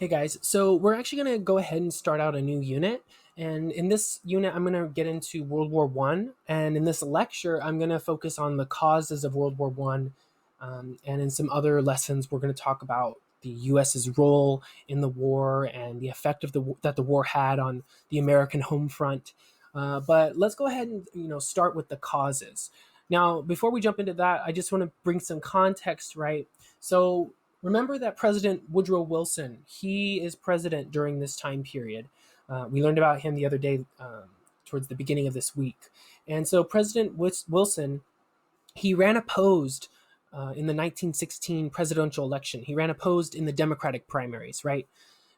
Hey guys, so we're actually going to go ahead and start out a new unit. And in this unit, I'm going to get into World War One. And in this lecture, I'm going to focus on the causes of World War One. And in some other lessons, we're going to talk about the U.S.'s role in the war and the effect of that the war had on the American home front. But let's go ahead and start with the causes. Now, before we jump into that, I just want to bring some context, right? So remember that President Woodrow Wilson, he is president during this time period. We learned about him the other day towards the beginning of this week. And so President Wilson, he ran opposed in the 1916 presidential election. He ran opposed in the Democratic primaries, right?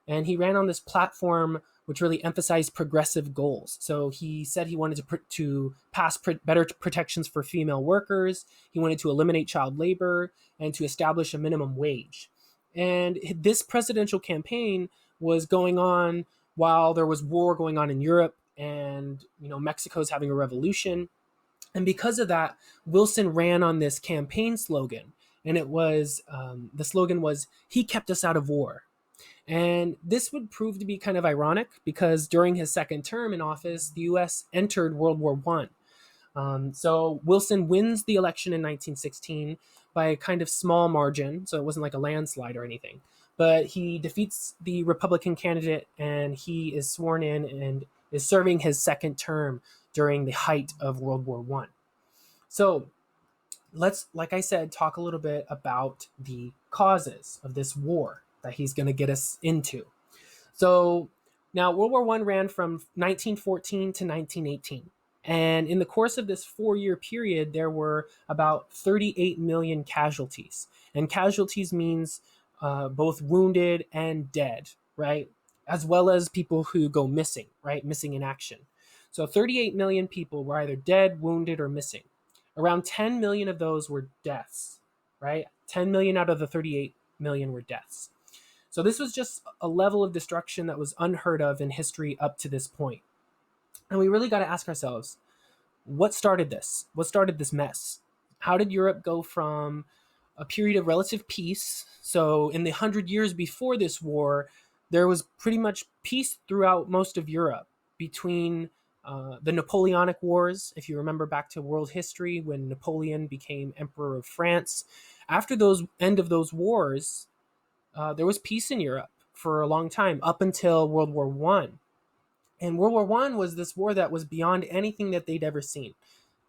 And he ran on this platform which really emphasized progressive goals. So he said he wanted to pass better protections for female workers. He wanted to eliminate child labor and to establish a minimum wage. And this presidential campaign was going on while there was war going on in Europe, and Mexico's having a revolution. And because of that, Wilson ran on this campaign slogan, and the slogan was "He kept us out of war." And this would prove to be kind of ironic because during his second term in office, the U.S. entered World War One. So Wilson wins the election in 1916 by a kind of small margin, so it wasn't like a landslide or anything. But he defeats the Republican candidate, and he is sworn in and is serving his second term during the height of World War One. So let's, like I said, talk a little bit about the causes of this war that he's going to get us into. So now World War One ran from 1914 to 1918. And in the course of this 4-year period, there were about 38 million casualties. And casualties means both wounded and dead, right? As well as people who go missing, right? Missing in action. So 38 million people were either dead, wounded, or missing. Around 10 million of those were deaths, right? 10 million out of the 38 million were deaths. So this was just a level of destruction that was unheard of in history up to this point. And we really got to ask ourselves, what started this? What started this mess? How did Europe go from a period of relative peace? So in the 100 years before this war, there was pretty much peace throughout most of Europe between the Napoleonic Wars, if you remember back to world history when Napoleon became Emperor of France. After those end of those wars, there was peace in Europe for a long time, up until World War One. And World War One was this war that was beyond anything that they'd ever seen.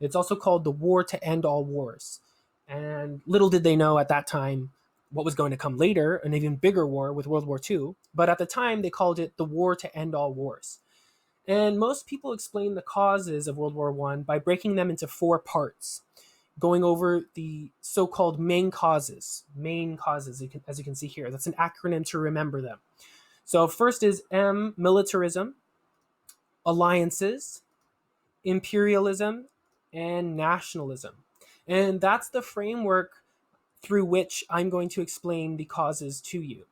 It's also called the war to end all wars. And little did they know at that time what was going to come later, an even bigger war with World War Two. But at the time, they called it the war to end all wars. And most people explain the causes of World War One by breaking them into 4 parts, going over the so-called main causes, as you can see here. That's an acronym to remember them. So first is M, militarism, alliances, imperialism, and nationalism. And that's the framework through which I'm going to explain the causes to you.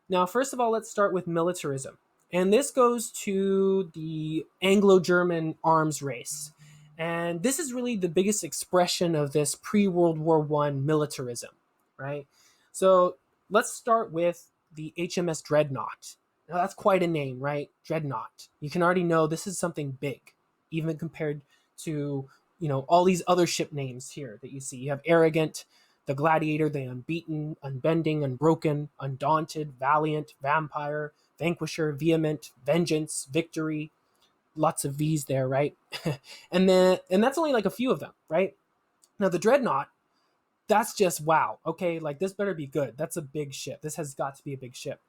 Now, first of all, let's start with militarism. And this goes to the Anglo-German arms race. And this is really the biggest expression of this pre-World War One militarism, right? So let's start with the HMS Dreadnought. Now that's quite a name, right? Dreadnought. You can already know this is something big, even compared to, all these other ship names here that you see. You have Arrogant, the Gladiator, the Unbeaten, Unbending, Unbroken, Undaunted, Valiant, Vampire, Vanquisher, Vehement, Vengeance, Victory. Lots of V's there, right? and that's only like a few of them, right? Now the Dreadnought, that's just wow. Okay, like this better be good. That's a big ship. This has got to be a big ship.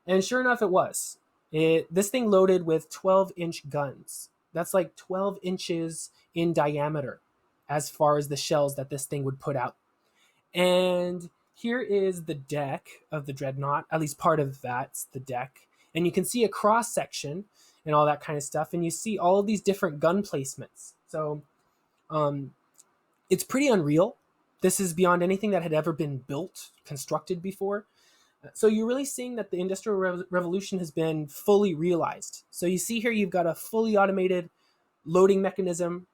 And sure enough, it was. This thing loaded with 12-inch guns. That's like 12 inches in diameter as far as the shells that this thing would put out. And here is the deck of the Dreadnought. At least part of that's the deck. And you can see a cross section and all that kind of stuff. And you see all of these different gun placements. So it's pretty unreal. This is beyond anything that had ever been built, constructed before. So you're really seeing that the Industrial Revolution has been fully realized. So you see here you've got a fully automated loading mechanism.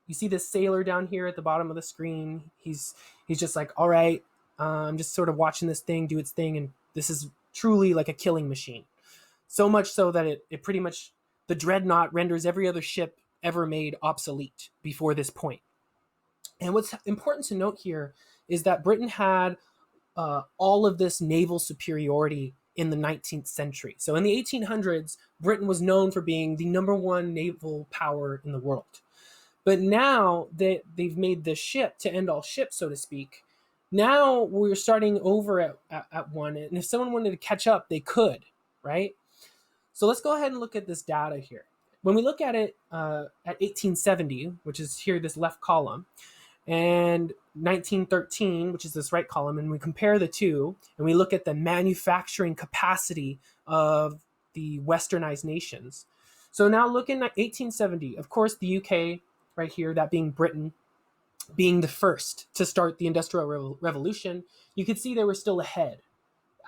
You see this sailor down here at the bottom of the screen. He's just like, all right, I'm just sort of watching this thing do its thing, and this is truly like a killing machine. So much so that it pretty much, the dreadnought renders every other ship ever made obsolete before this point. And what's important to note here is that Britain had all of this naval superiority in the 19th century. So in the 1800s, Britain was known for being the number one naval power in the world. But now that they've made the ship to end all ships, so to speak, now we're starting over at one. And if someone wanted to catch up, they could, right? So let's go ahead and look at this data here. When we look at it at 1870, which is here, this left column, and 1913, which is this right column, and we compare the two, and we look at the manufacturing capacity of the westernized nations. So now looking at 1870, of course, the UK, right here, that being Britain, being the first to start the Industrial Revolution, you could see they were still ahead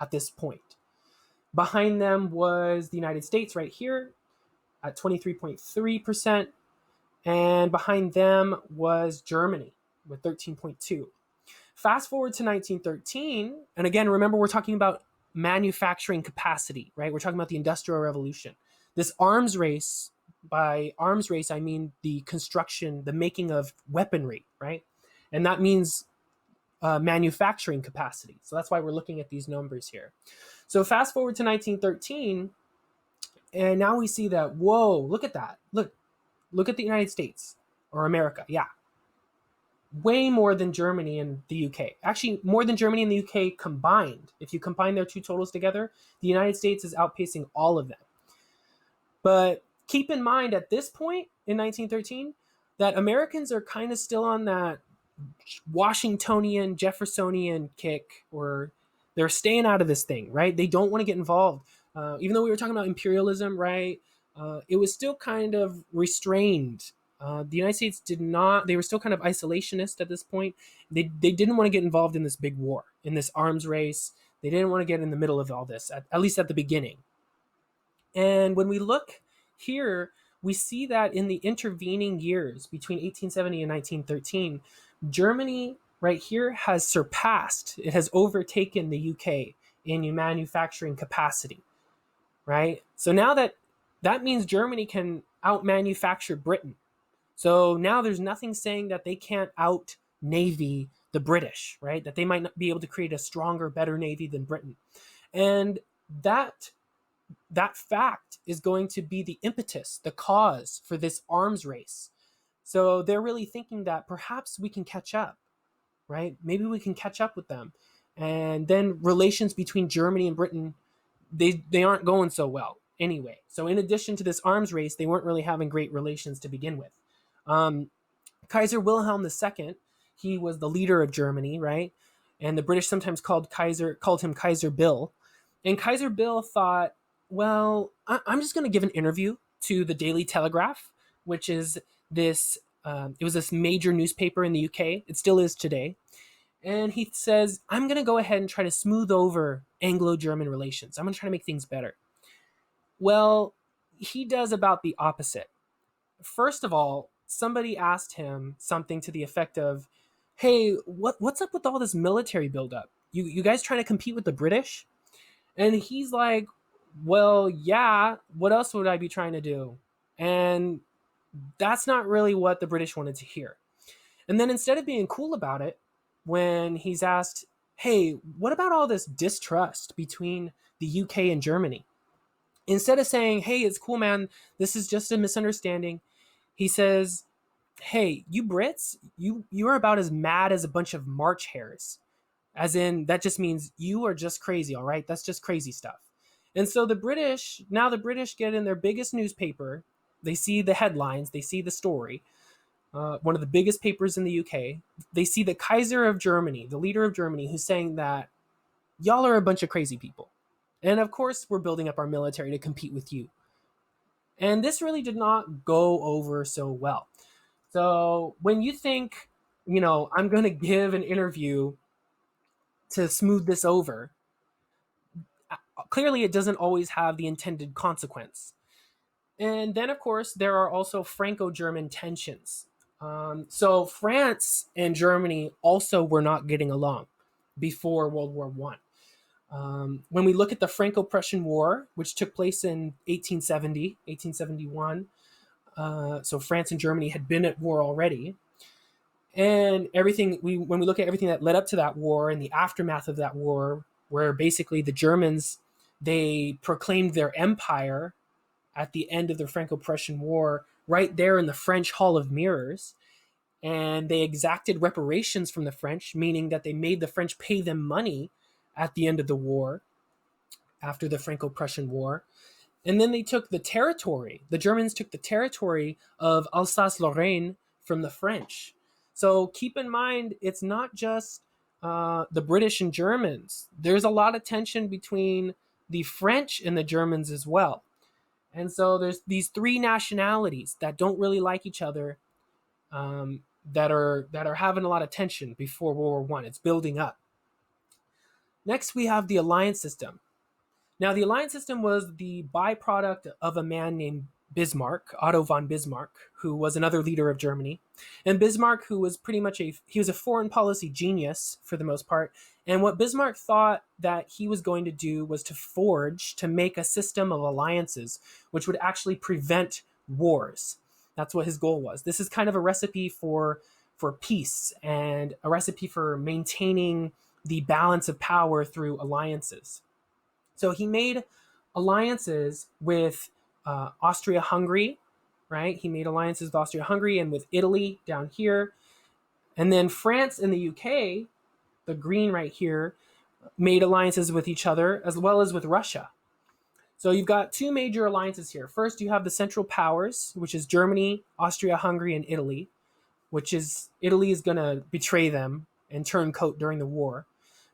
at this point. Behind them was the United States right here at 23.3%, and behind them was Germany with 13.2. Fast forward to 1913, and again, remember, we're talking about manufacturing capacity, right? We're talking about the Industrial Revolution. This arms race, by arms race, I mean the construction, the making of weaponry, right? And that means manufacturing capacity. So that's why we're looking at these numbers here. So fast forward to 1913, and now we see that, whoa, look at that. Look at the United States, or America, yeah. Way more than Germany and the UK. Actually, more than Germany and the UK combined. If you combine their two totals together, the United States is outpacing all of them. But keep in mind at this point in 1913 that Americans are kind of still on that Washingtonian, Jeffersonian kick, or they're staying out of this thing, right? They don't want to get involved. Even though we were talking about imperialism, right? It was still kind of restrained. The United States did not, they were still kind of isolationist at this point. They didn't want to get involved in this big war, in this arms race. They didn't want to get in the middle of all this, at least at the beginning. And when we look here, we see that in the intervening years between 1870 and 1913, Germany right here has surpassed, it has overtaken the UK in manufacturing capacity, right? So now that means Germany can out-manufacture Britain. So now there's nothing saying that they can't out-navy the British, right? That they might not be able to create a stronger, better navy than Britain. And that fact is going to be the impetus, the cause for this arms race. So they're really thinking that perhaps we can catch up, right? Maybe we can catch up with them. And then relations between Germany and Britain, they aren't going so well anyway. So in addition to this arms race, they weren't really having great relations to begin with. Kaiser Wilhelm II, he was the leader of Germany, right? And the British sometimes called him Kaiser Bill. And Kaiser Bill thought, well, I'm just going to give an interview to the Daily Telegraph, which is this, it was this major newspaper in the UK. It still is today. And he says, I'm going to go ahead and try to smooth over Anglo-German relations. I'm going to try to make things better. Well, he does about the opposite. First of all, somebody asked him something to the effect of, hey, what's up with all this military buildup? You guys trying to compete with the British? And he's like, well, yeah, what else would I be trying to do? And that's not really what the British wanted to hear. And then instead of being cool about it, when he's asked, hey, what about all this distrust between the UK and Germany? Instead of saying, hey, it's cool, man, this is just a misunderstanding, he says, hey, you Brits, you're about as mad as a bunch of March hares. As in, that just means you are just crazy, all right? That's just crazy stuff. And so the British get in their biggest newspaper, they see the headlines, they see the story, one of the biggest papers in the UK, they see the Kaiser of Germany, the leader of Germany, who's saying that y'all are a bunch of crazy people. And of course, we're building up our military to compete with you. And this really did not go over so well. So when you think, I'm going to give an interview to smooth this over, clearly it doesn't always have the intended consequence. And then, of course, there are also Franco-German tensions. So France and Germany also were not getting along before World War I. When we look at the Franco-Prussian War, which took place in 1870, 1871, so France and Germany had been at war already. And when we look at everything that led up to that war and the aftermath of that war, where basically the Germans, they proclaimed their empire at the end of the Franco-Prussian War right there in the French Hall of Mirrors. And they exacted reparations from the French, meaning that they made the French pay them money at the end of the war, after the Franco-Prussian War. And then they took the territory. The Germans took the territory of Alsace-Lorraine from the French. So keep in mind, it's not just the British and Germans. There's a lot of tension between the French and the Germans as well. And so there's these three nationalities that don't really like each other, that are having a lot of tension before World War One. It's building up. Next, we have the alliance system. Now, the alliance system was the byproduct of a man named Bismarck, Otto von Bismarck, who was another leader of Germany. And Bismarck, who was pretty much he was a foreign policy genius for the most part. And what Bismarck thought that he was going to do was to make a system of alliances, which would actually prevent wars. That's what his goal was. This is kind of a recipe for peace and a recipe for maintaining the balance of power through alliances. So he made alliances with Austria-Hungary, right? He made alliances with Austria-Hungary and with Italy down here. And then France and the UK, the green right here, made alliances with each other as well as with Russia. So you've got two major alliances here. First, you have the Central Powers, which is Germany, Austria-Hungary, and Italy, Italy is going to betray them and turn coat during the war.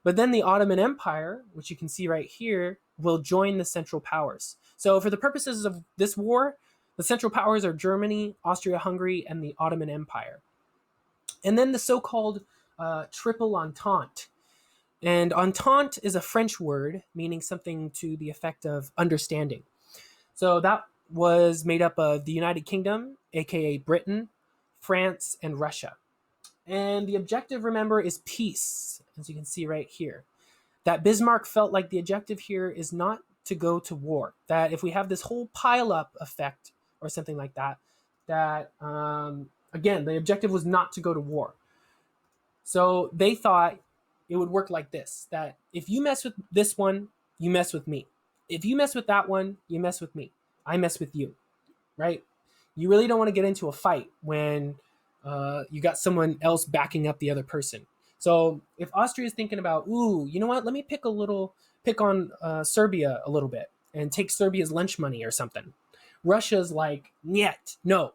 But then the Ottoman Empire, which you can see right here, will join the Central Powers. So for the purposes of this war, the Central Powers are Germany, Austria-Hungary, and the Ottoman Empire. And then the so-called Triple Entente. And entente is a French word meaning something to the effect of understanding. So that was made up of the United Kingdom, aka Britain, France, and Russia. And the objective, remember, is peace, as you can see right here. That Bismarck felt like the objective here is not to go to war. That if we have this whole pile-up effect or something like that, again, the objective was not to go to war. So they thought it would work like this, that if you mess with this one, you mess with me. If you mess with that one, you mess with me. I mess with you, right? You really don't want to get into a fight when you got someone else backing up the other person. So if Austria is thinking about, ooh, you know what? Let me pick on Serbia a little bit and take Serbia's lunch money or something. Russia's like, niet, no,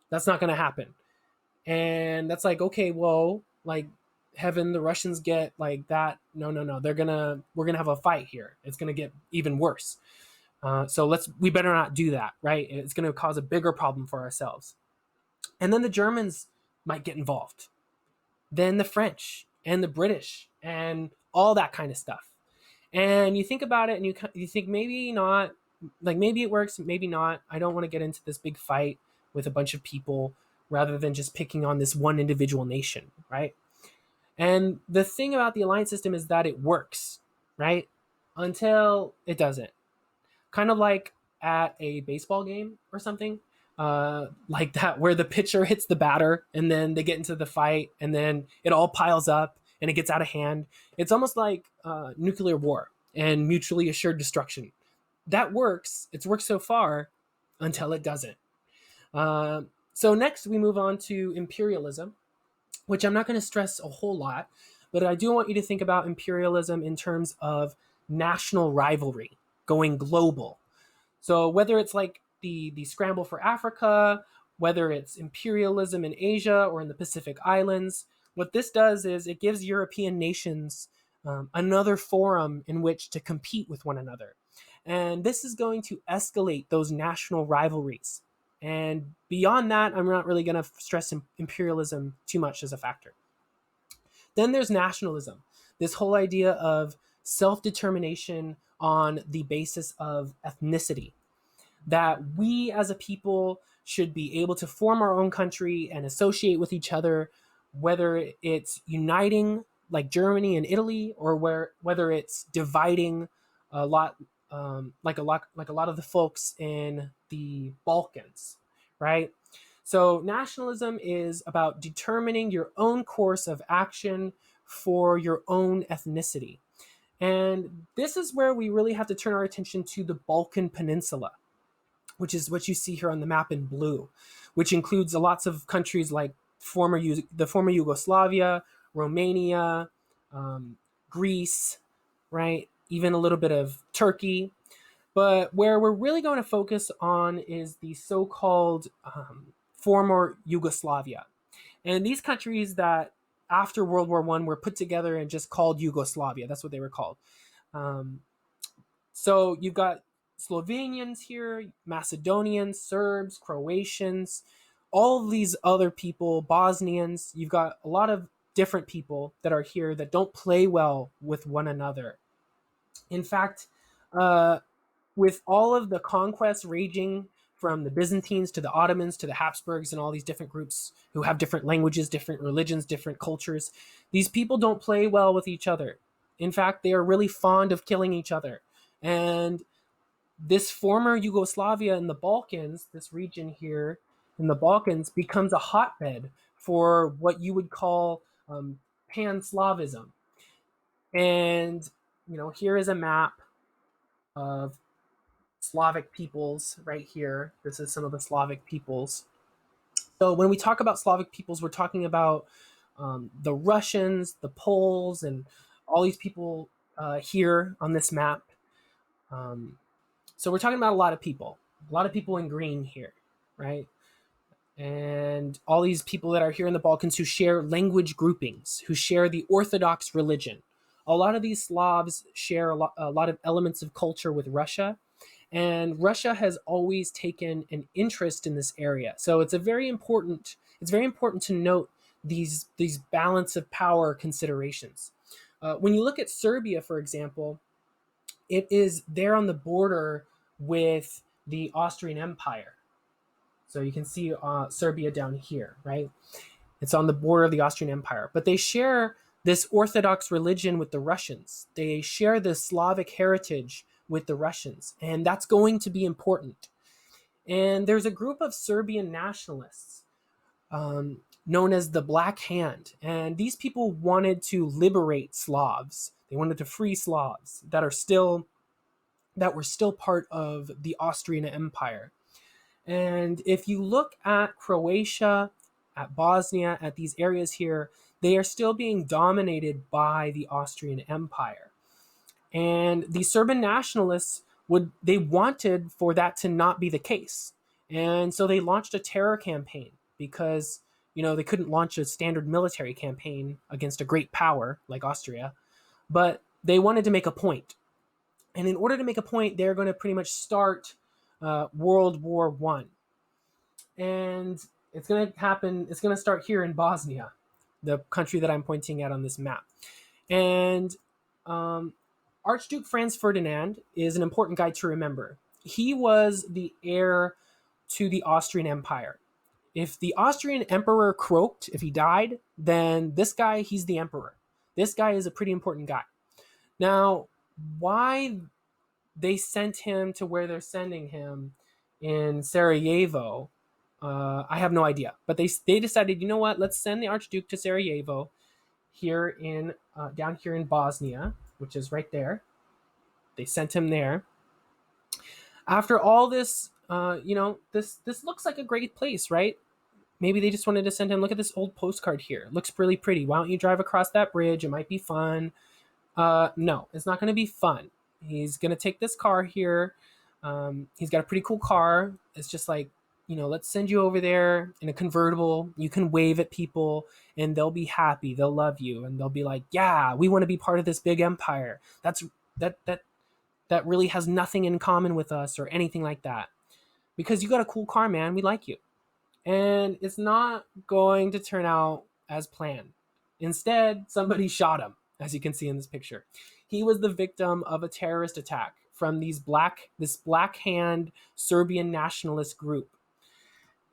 that's not going to happen. And that's like, okay, well, like, heaven, the Russians get like that. No. We're gonna have a fight here. It's gonna get even worse. So we better not do that, right? It's gonna cause a bigger problem for ourselves. And then the Germans might get involved. Then the French and the British and all that kind of stuff. And you think about it and you think maybe not, like maybe it works, maybe not. I don't want to get into this big fight with a bunch of people rather than just picking on this one individual nation, right? And the thing about the alliance system is that it works, right? Until it doesn't. Kind of like at a baseball game or something, like that, where the pitcher hits the batter and then they get into the fight and then it all piles up and it gets out of hand. It's almost like nuclear war and mutually assured destruction. That works. It's worked so far until it doesn't. So next we move on to imperialism, which I'm not going to stress a whole lot, but I do want you to think about imperialism in terms of national rivalry, going global. So whether it's like the scramble for Africa, whether it's imperialism in Asia or in the Pacific Islands, what this does is it gives European nations another forum in which to compete with one another. And this is going to escalate those national rivalries. And beyond that, I'm not really going to stress imperialism too much as a factor. Then there's nationalism, this whole idea of self-determination on the basis of ethnicity, that we as a people should be able to form our own country and associate with each other, whether it's uniting like Germany and Italy, or whether it's dividing a lot, like a lot of the folks in the Balkans, right? So nationalism is about determining your own course of action for your own ethnicity. And this is where we really have to turn our attention to the Balkan Peninsula, which is what you see here on the map in blue, which includes lots of countries like the former Yugoslavia, Romania, Greece, right? Even a little bit of Turkey. But where we're really going to focus on is the so-called former Yugoslavia. And these countries that after World War I were put together and just called Yugoslavia. That's what they were called. Um, so you've got Slovenians here, Macedonians, Serbs, Croatians, all of these other people, Bosnians. You've got a lot of different people that are here that don't play well with one another. In fact, uh, with all of the conquests raging from the Byzantines to the Ottomans to the Habsburgs and all these different groups who have different languages, different religions, different cultures, these people don't play well with each other. In fact, they are really fond of killing each other. And this former Yugoslavia in the Balkans, this region here in the Balkans, becomes a hotbed for what you would call pan-Slavism. And, here is a map of Slavic peoples right here. This is some of the Slavic peoples. So when we talk about Slavic peoples, we're talking about the Russians, the Poles, and all these people here on this map. Um, so we're talking about a lot of people in green here, right? And all these people that are here in the Balkans who share language groupings, who share the Orthodox religion. A lot of these Slavs share a lot of elements of culture with Russia, and Russia has always taken an interest in this area. So it's very important to note these balance of power considerations. When you look at Serbia, for example, it is there on the border with the Austrian Empire. So you can see Serbia down here, right? It's on the border of the Austrian Empire. But they share this Orthodox religion with the Russians. They share this Slavic heritage with the Russians, and that's going to be important. And there's a group of Serbian nationalists known as the Black Hand, and these people wanted to liberate Slavs. They wanted to free Slavs that were still part of the Austrian Empire. And if you look at Croatia, at Bosnia, at these areas here, they are still being dominated by the Austrian Empire. And the Serbian nationalists they wanted for that to not be the case. And so they launched a terror campaign because, they couldn't launch a standard military campaign against a great power like Austria, but they wanted to make a point. And in order to make a point, they're going to pretty much start World War One, and it's going to happen. It's going to start here in Bosnia, the country that I'm pointing at on this map. And Archduke Franz Ferdinand is an important guy to remember. He was the heir to the Austrian Empire. If the Austrian emperor croaked, if he died, then this guy, he's the emperor. This guy is a pretty important guy. Now, why they sent him to where they're sending him in Sarajevo, I have no idea. But they decided, you know what? Let's send the Archduke to Sarajevo, down here in Bosnia, which is right there. They sent him there. After all this, this looks like a great place, right? Maybe they just wanted to send him. Look at this old postcard here. It looks really pretty. Why don't you drive across that bridge? It might be fun. No, it's not going to be fun. He's going to take this car here. He's got a pretty cool car. It's just like, let's send you over there in a convertible. You can wave at people and they'll be happy. They'll love you. And they'll be like, yeah, we want to be part of this big empire. That really has nothing in common with us or anything like that. Because you got a cool car, man. We like you. And it's not going to turn out as planned. Instead, somebody shot him, as you can see in this picture. He was the victim of a terrorist attack from this Black Hand Serbian nationalist group.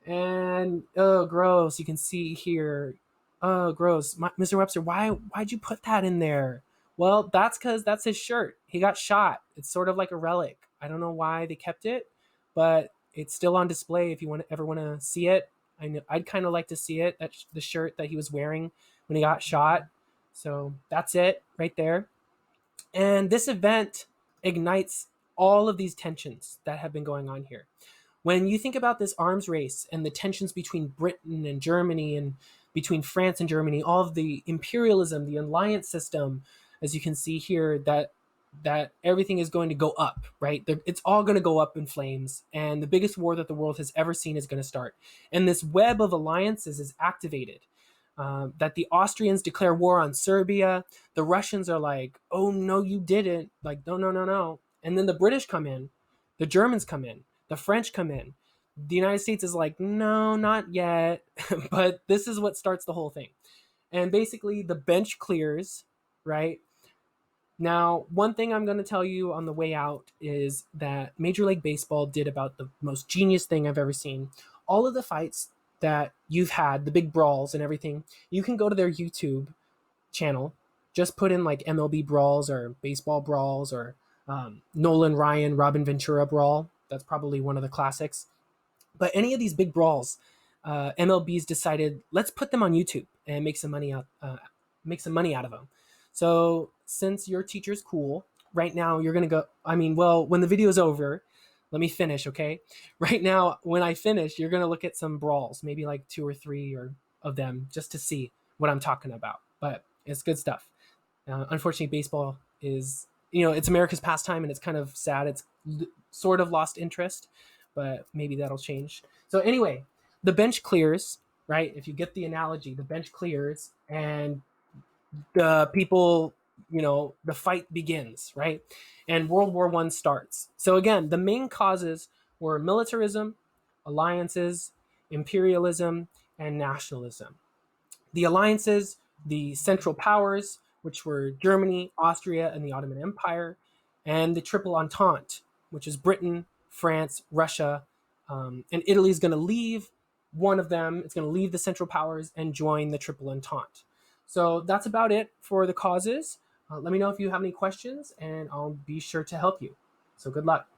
And, oh, gross. You can see here, Oh, gross. Mr. Webster, why'd you put that in there? Well, that's because that's his shirt. He got shot. It's sort of like a relic. I don't know why they kept it, but it's still on display if you ever want to see it. I'd kind of like to see it. The shirt that he was wearing when he got shot. So that's it right there. And this event ignites all of these tensions that have been going on here. When you think about this arms race and the tensions between Britain and Germany and between France and Germany, all of the imperialism, the alliance system, as you can see here, that everything is going to go up, right? It's all going to go up in flames, and the biggest war that the world has ever seen is going to start. And this web of alliances is activated. That the Austrians declare war on Serbia. The Russians are like, oh, no, you didn't. Like, no, no, no, no. And then the British come in, the Germans come in, the French come in. The United States is like, no, not yet. But this is what starts the whole thing. And basically, the bench clears, right? Now, one thing I'm going to tell you on the way out is that Major League Baseball did about the most genius thing I've ever seen. All of the fights that you've had, the big brawls and everything, you can go to their YouTube channel, just put in like MLB brawls or baseball brawls or Nolan Ryan, Robin Ventura brawl. That's probably one of the classics. But any of these big brawls, MLB's decided let's put them on YouTube and make some money out of them. So since your teacher's cool, right now you're gonna go. I mean, well, when the video's over, let me finish, okay? Right now, when I finish, you're gonna look at some brawls, maybe like two or three or of them, just to see what I'm talking about. But it's good stuff. Unfortunately, baseball is, it's America's pastime, and it's kind of sad. It's sort of lost interest, but maybe that'll change. So anyway, the bench clears, right? If you get the analogy, the bench clears, and the people, the fight begins, right? And World War I starts. So again, the main causes were militarism, alliances, imperialism, and nationalism. The alliances, the Central Powers, which were Germany, Austria, and the Ottoman Empire, and the Triple Entente, which is Britain, France, Russia, and Italy is going to leave one of them. It's going to leave the Central Powers and join the Triple Entente. So that's about it for the causes. Let me know if you have any questions, and I'll be sure to help you. So good luck.